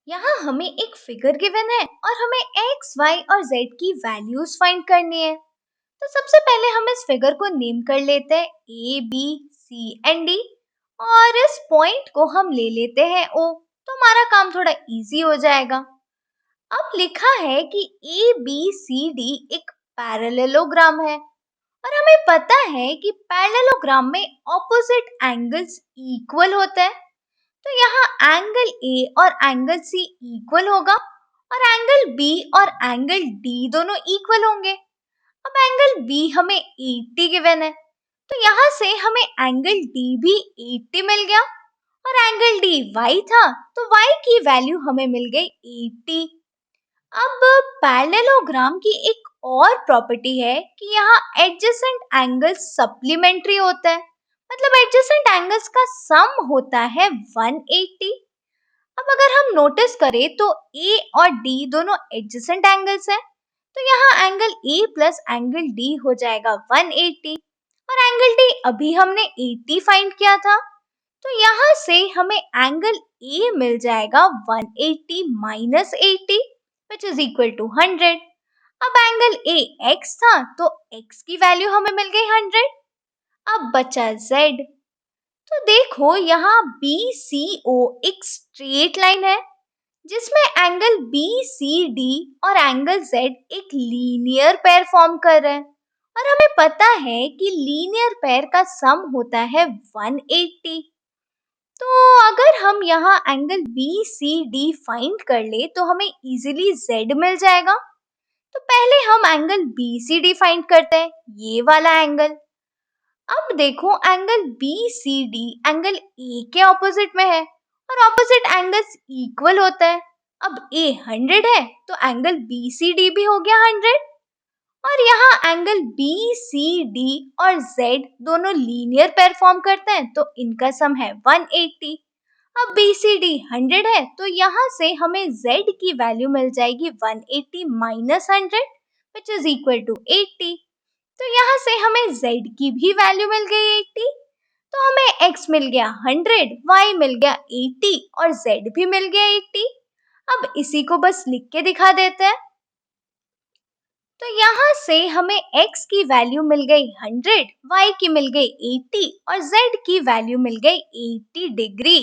यहाँ हमें एक फिगर गिवन है और हमें x, y और z की वैल्यूज फाइंड करनी है। तो सबसे पहले हम इस फिगर को नेम कर लेते हैं a, b, c and d और इस पॉइंट को हम ले लेते हैं o। तो हमारा काम थोड़ा इजी हो जाएगा। अब लिखा है कि a, b, c, d एक पैरेललोग्राम है और हमें पता है कि पैरेललोग्राम में ऑपोजिट एंगल्स इक्वल होते हैं। तो यहाँ एंगल ए और एंगल सी इक्वल होगा और एंगल बी और एंगल डी दोनों इक्वल होंगे। अब एंगल बी हमें 80 गिवन है, तो यहाँ से हमें एंगल डी भी 80 मिल गया और एंगल डी वाई था, तो वाई की वैल्यू हमें मिल गई 80। अब पैरेललोग्राम की एक और प्रॉपर्टी है कि यहाँ एडजेसेंट एंगल्स सप्लीमेंट्री होता है, मतलब एडजेसेंट एंगल्स का सम होता है 180। अब अगर हम नोटिस करें तो A और D दोनों एडजेसेंट एंगल्स हैं, तो यहाँ angle A plus angle D हो जाएगा 180 और एंगल D अभी हमने 80 फाइंड किया था, तो यहाँ से हमें एंगल A मिल जाएगा 180 minus 80 which is equal to 100। अब एंगल A x था, तो x की वैल्यू हमें मिल गई 100। अब बचा z। तो देखो यहाँ BCO एक स्ट्रेट लाइन है जिसमें एंगल BCD और एंगल Z एक लीनियर पेयर फॉर्म कर रहे हैं और हमें पता है कि लीनियर पेयर का सम होता है 180। तो अगर हम यहाँ एंगल BCD फाइंड कर ले तो हमें इजीली Z मिल जाएगा। तो पहले हम एंगल BCD फाइंड करते हैं, ये वाला एंगल। अब देखो एंगल BCD एंगल A के ऑपोजिट में है और ऑपोजिट एंगल्स इक्वल होता है। अब A 100 है तो एंगल BCD भी हो गया 100 और यहाँ एंगल BCD और Z दोनों लीनियर पेयर फॉर्म करते हैं, तो इनका सम है 180। अब BCD 100 है तो यहाँ से हमें Z की वैल्यू मिल जाएगी 180 minus 100 which is equal to 80। तो यहाँ से हमें Z की भी वैल्यू मिल गई 80। तो हमें X मिल गया 100, Y मिल गया 80 और Z भी मिल गया 80। अब इसी को बस लिख के दिखा देते हैं। तो यहाँ से हमें X की वैल्यू मिल गई 100, Y की मिल गई 80 और Z की वैल्यू मिल गई 80 डिग्री।